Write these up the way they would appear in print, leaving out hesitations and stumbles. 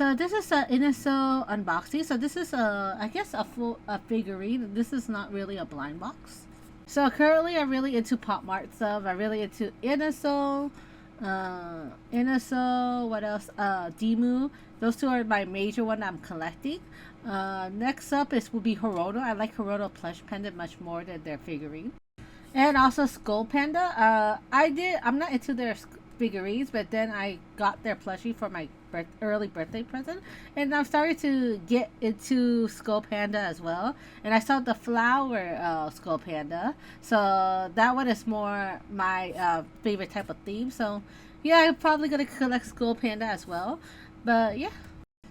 So this is a inosoul unboxing. So this is I guess a figurine. This is not really a blind box. So currently I'm really into pop mart stuff. I'm really into inosoul, what else? Demu. Those two are my major one I'm collecting. Next up is will be Horono. I like Horono plush panda much more than their figurine. And also Skull Panda. I'm not into their figurines, but then I got their plushie for my early birthday present, and I'm starting to get into Skull Panda as well. And I saw the flower Skull Panda, so that one is more my favorite type of theme. So yeah, I'm probably gonna collect Skull Panda as well. But yeah.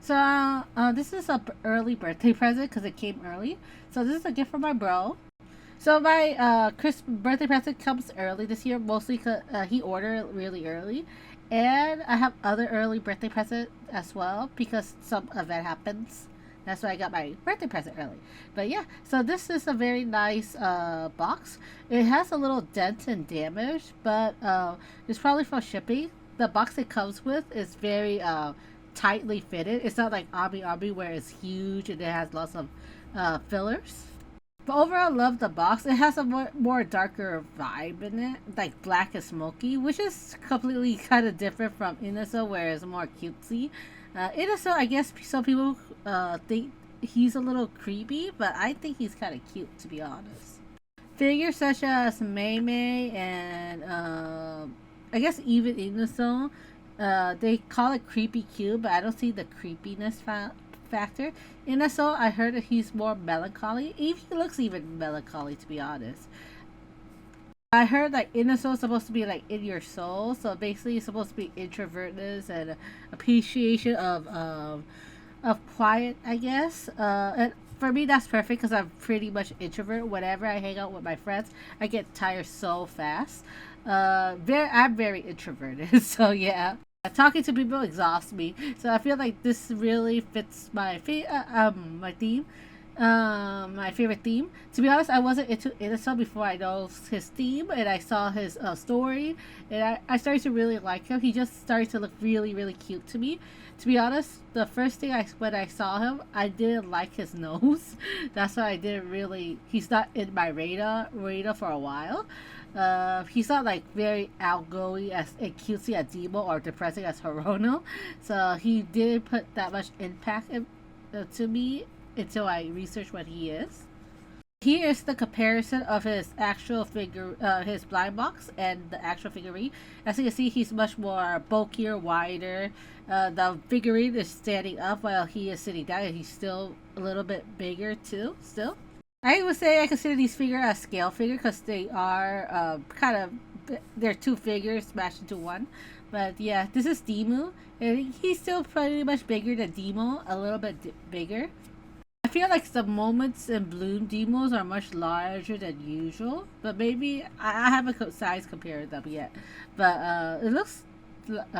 So this is a early birthday present because it came early. So this is a gift from my bro. So my Christmas birthday present comes early this year, mostly because he ordered really early, and I have other early birthday present as well because some event happens. That's why I got my birthday present early. But yeah, so this is a very nice box. It has a little dent and damage, but it's probably for shipping. The box it comes with is very tightly fitted. It's not like Abi where it's huge and it has lots of fillers. But overall, love the box. It has a more darker vibe in it, like black and smoky, which is completely kind of different from inosoul, where it's more cutesy. inosoul, I guess some people think he's a little creepy, but I think he's kind of cute, to be honest. Figures such as Mei Mei and I guess even inosoul, they call it creepy cute, but I don't see the creepiness factor. inosoul, I heard that he's more melancholy. He looks even melancholy, to be honest. I heard like inosoul is supposed to be like in your soul, so basically it's supposed to be introvertness and appreciation of quiet, I guess. And for me, that's perfect because I'm pretty much introvert. Whenever I hang out with my friends, I get tired so fast. I'm very introverted, so yeah. Talking to people exhausts me, so I feel like this really fits my my theme, my favorite theme. To be honest, I wasn't into inosoul before I know his theme, and I saw his story, and I started to really like him. He just started to look really, really cute to me. To be honest, the first thing when I saw him, I didn't like his nose. That's why I didn't really. He's not in my radar for a while. He's not like very outgoing as and cutesy as Demo or depressing as Horono, so he didn't put that much impact to me until I researched what he is. Here is the comparison of his actual figure, his blind box, and the actual figurine. As you can see, he's much more bulkier, wider. The figurine is standing up while he is sitting down, and he's still a little bit bigger too. Still, I would say I consider these figures a scale figure because they are they're two figures smashed into one. But yeah, this is Demu, and he's still pretty much bigger than Demo, a little bit bigger. I feel like the moments in bloom demos are much larger than usual, but maybe I haven't size compared them yet. But it looks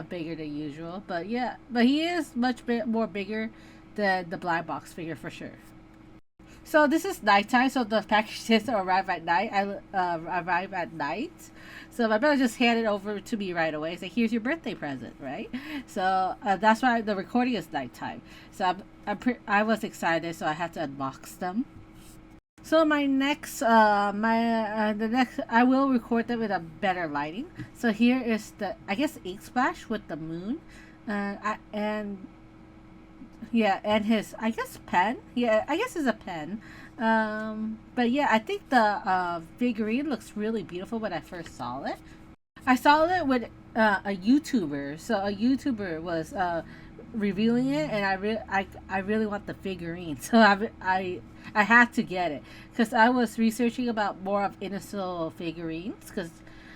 bigger than usual. But yeah, but he is much more bigger than the blind box figure for sure. So this is nighttime, so the packages arrive at night. I arrive at night, so my brother just handed it over to me right away. He's like, "Here's your birthday present," right? So that's why the recording is nighttime. So I was excited, so I had to unbox them. So my next, the next, I will record them with a better lighting. So here is the, I guess, ink splash with the moon, and yeah, and his, I guess, pen. Yeah, I guess it's a pen. But yeah, I think the figurine looks really beautiful when I first saw it. I saw it with a YouTuber. So a YouTuber was reviewing it, and I really want the figurine. So I had to get it because I was researching about more of inosoul figurines because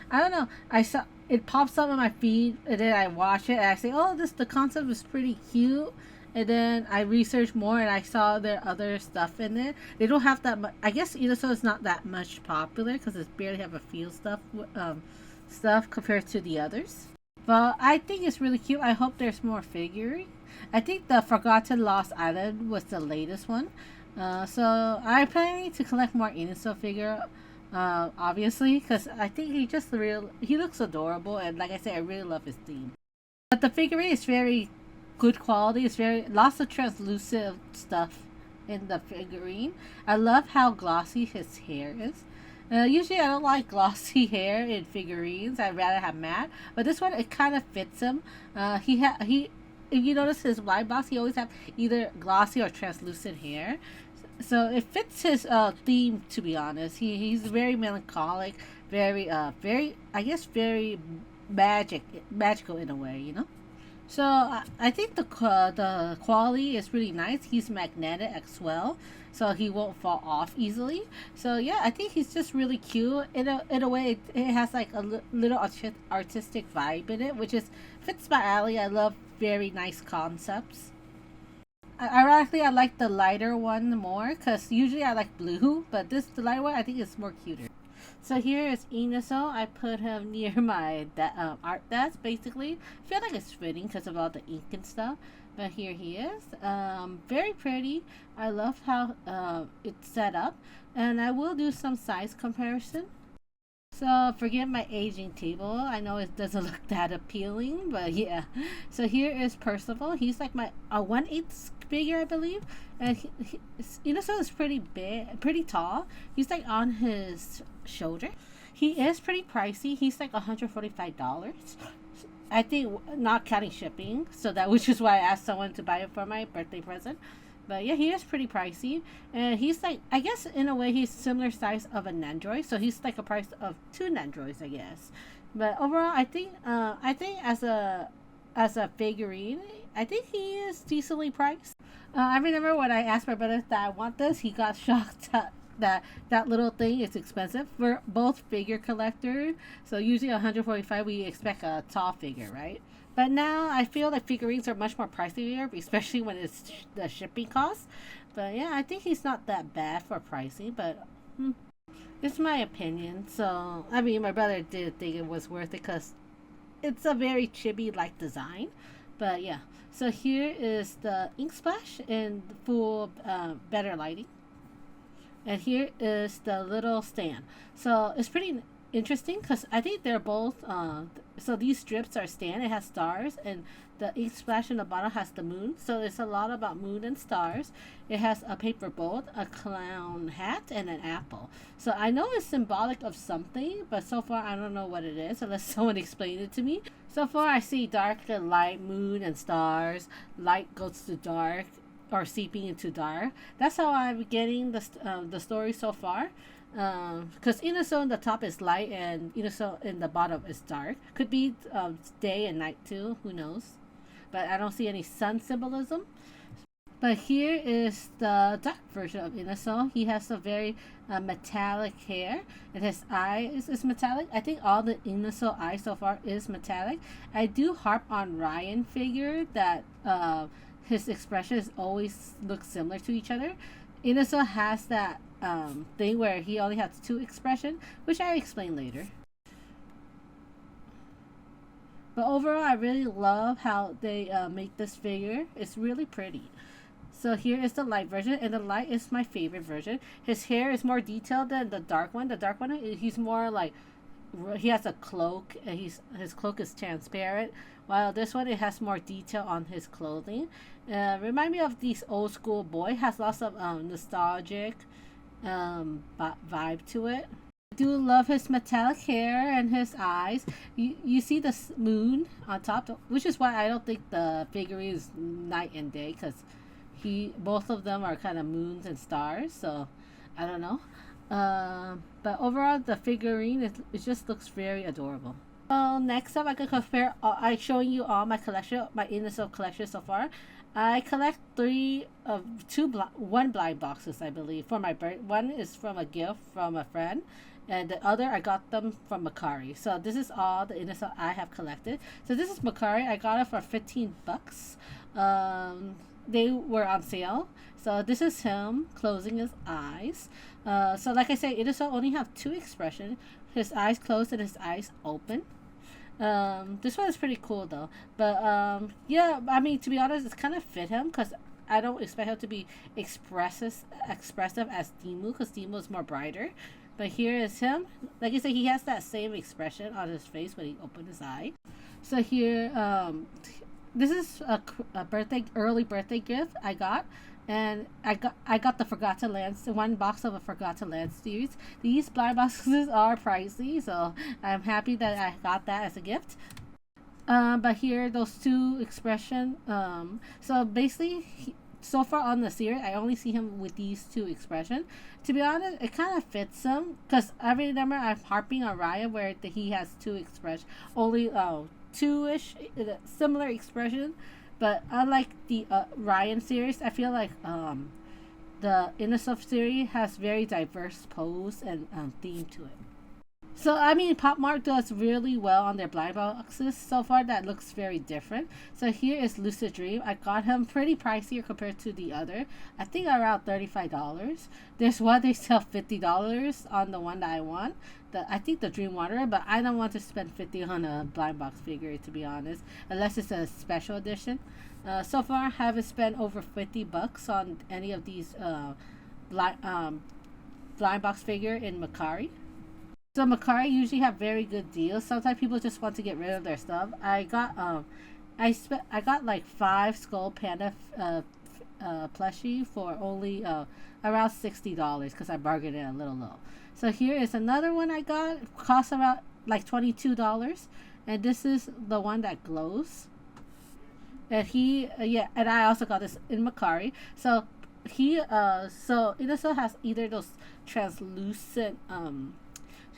I don't know. I saw it pops up on my feed, and then I watch it, and I say, "Oh, the concept is pretty cute." And then I researched more, and I saw their other stuff in it. They don't have that much. I guess inosoul is not that much popular because it's barely have a few stuff compared to the others. But I think it's really cute. I hope there's more figuring. I think the Forgotten Lost Island was the latest one. So I'm planning to collect more inosoul figure. Obviously, because I think he looks adorable, and like I said, I really love his theme. But the figurine is very good quality. It's very lots of translucent stuff in the figurine. I love how glossy his hair is. Usually I don't like glossy hair in figurines. I'd rather have matte. But this one, it kind of fits him. He if you notice his blind box, he always have either glossy or translucent hair. So it fits his theme, to be honest. He's very melancholic, very I guess very magical in a way, you know. So I think the quality is really nice. He's magnetic as well, so he won't fall off easily. So yeah, I think he's just really cute. In a way, it has like a little artistic vibe in it, which is fits my alley. I love very nice concepts. Ironically, I like the lighter one more because usually I like blue, but the lighter one I think is more cuter. So here is inosoul. I put him near my art desk, basically. I feel like it's fitting because of all the ink and stuff. But here he is. Very pretty. I love how it's set up. And I will do some size comparison. So forget my aging table. I know it doesn't look that appealing, but yeah. So here is Percival. He's like my 1/8 figure, I believe. And Inosoul is pretty big, pretty tall. He's like on his shoulder. He is pretty pricey. He's like $145. I think not counting shipping. So that which is why I asked someone to buy it for my birthday present. But yeah, he is pretty pricey, and he's like, I guess in a way he's similar size of a Nendroid, so he's like a price of two Nendroids, I guess. But overall, I think as a figurine, I think he is decently priced. I remember when I asked my brother that I want this, he got shocked that little thing is expensive for both figure collectors. So usually 145, we expect a tall figure, right? But now I feel like figurines are much more pricier, especially when it's the shipping costs. But yeah, I think he's not that bad for pricey, but it's my opinion. So, I mean, my brother did think it was worth it because it's a very chibi-like design. But yeah, so here is the ink splash in full better lighting. And here is the little stand. So it's pretty interesting because I think they're both so these strips are stand. It has stars, and the ink splash in the bottom has the moon. So it's a lot about moon and stars. It has a paper boat, a clown hat, and an apple. So I know it's symbolic of something, but so far I don't know what it is unless someone explained it to me. So far I see dark and light, moon and stars. Light goes to dark or seeping into dark. That's how I'm getting the story so far. Because inosoul in the top is light and inosoul in the bottom is dark. Could be day and night too. Who knows? But I don't see any sun symbolism. But here is the dark version of inosoul. He has a very metallic hair, and his eye is metallic. I think all the inosoul eye so far is metallic. I do harp on Ryan figure that his expressions always look similar to each other. inosoul has that thing where he only has two expression, which I explain later. But overall, I really love how they make this figure. It's really pretty. So here is the light version, and the light is my favorite version. His hair is more detailed than the dark one. The dark one, he's more like, he has a cloak, and his cloak is transparent. While this one, it has more detail on his clothing. Remind me of these old school boy. Has lots of nostalgic vibe to it. I do love his metallic hair and his eyes. You see the moon on top, which is why I don't think the figurine is night and day, because both of them are kind of moons and stars. So I don't know. But overall, the figurine it just looks very adorable. Well, next up, I can compare. I'm showing you all my collection, my inosoul collection so far. I collect one blind boxes, I believe, for my birth. One is from a gift from a friend, and the other I got them from Macari. So this is all the inosoul I have collected. So this is Macari. I got it for $15. They were on sale. So this is him closing his eyes. So like I said, inosoul only have two expressions: his eyes closed and his eyes open. This one is pretty cool though. But yeah, I mean, to be honest, it's kind of fit him because I don't expect him to be expressive as Dimu, because Dimu is more brighter. But here is him. Like I said, he has that same expression on his face when he opened his eye. So here, this is a early birthday gift I got. And I got the Forgotten Lands, one box of a Forgotten Lands series. These blind boxes are pricey, so I'm happy that I got that as a gift. But here, those two expression. So basically, so far on the series, I only see him with these two expression. To be honest, it kind of fits him because I remember I'm harping on Ryan where he has two expression, only two-ish similar expression. But unlike the Ryan series, I feel like the inosoul series has very diverse pose and theme to it. So I mean, Pop Mart does really well on their blind boxes so far. That looks very different. So here is Lucid Dream. I got him pretty pricier compared to the other. I think around $35. There's one they sell $50 on the one that I want. I think the Dream Wanderer, but I don't want to spend $50 on a blind box figure to be honest, unless it's a special edition. So far, I haven't spent over $50 on any of these blind box figure in Macari. So Macari usually have very good deals. Sometimes people just want to get rid of their stuff. I got like 5 Skull Panda plushie for only around $60 because I bargained it a little low. So here is another one I got. It costs around like $22, and this is the one that glows. And and I also got this in Macari. So it also has either those translucent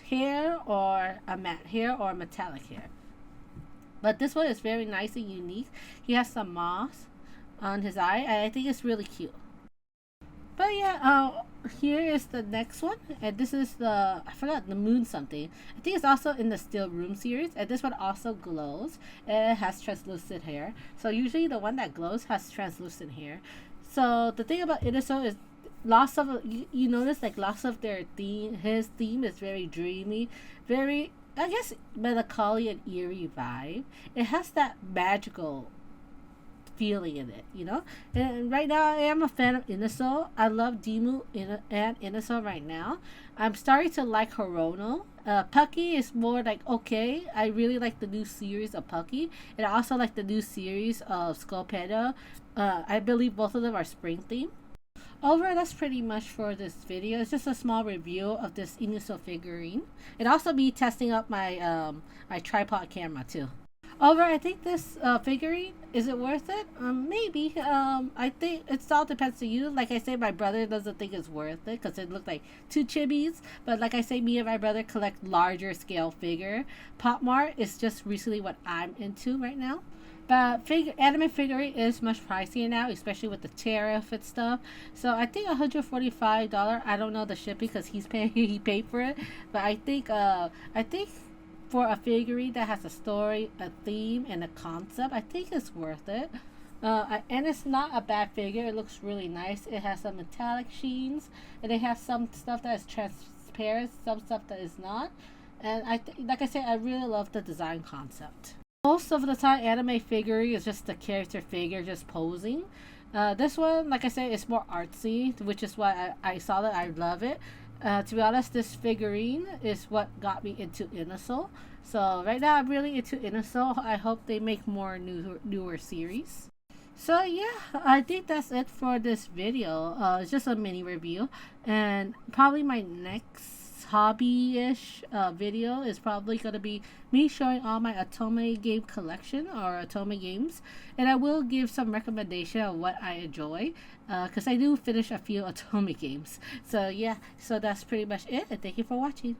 hair or a matte hair or metallic hair. But this one is very nice and unique. He has some moss on his eye, and I think it's really cute. But yeah, here is the next one, and this is I forgot the moon something. I think it's also in the Steel Room series, and this one also glows, and it has translucent hair. So usually the one that glows has translucent hair. So the thing about inosoul is lots of you notice like lots of their theme. His theme is very dreamy, very I guess melancholy and eerie vibe. It has that magical feeling in it, you know. And right now, I am a fan of inosoul. I love Demu and inosoul right now. I'm starting to like Horono. Pucky is more like okay. I really like the new series of Pucky, and I also like the new series of Skull Panda. I believe both of them are spring themed. Overall, that's pretty much for this video. It's just a small review of this inosoul figurine, and also me testing up my my tripod camera too. Overall, I think this figurine, is it worth it? Maybe. I think it all depends to you. Like I say, my brother doesn't think it's worth it because it looked like two chibis. But like I say, me and my brother collect larger scale figure. Pop Mart is just recently what I'm into right now. But anime figurine is much pricier now, especially with the tariff and stuff. So I think $145. I don't know the shipping because he paid for it. But I think for a figurine that has a story, a theme, and a concept, I think it's worth it. And it's not a bad figure. It looks really nice. It has some metallic sheens, and it has some stuff that is transparent, some stuff that is not. And like I said, I really love the design concept. Most of the time, anime figurine is just the character figure just posing. This one, like I said, is more artsy, which is why I saw that I love it. To be honest, this figurine is what got me into inosoul. So right now I'm really into inosoul. I hope they make more newer series. So yeah, I think that's it for this video. It's just a mini review, and probably my next hobby-ish video is probably going to be me showing all my Otome game collection or Otome games, and I will give some recommendation of what I enjoy because I do finish a few Otome games. So yeah, so that's pretty much it, and thank you for watching.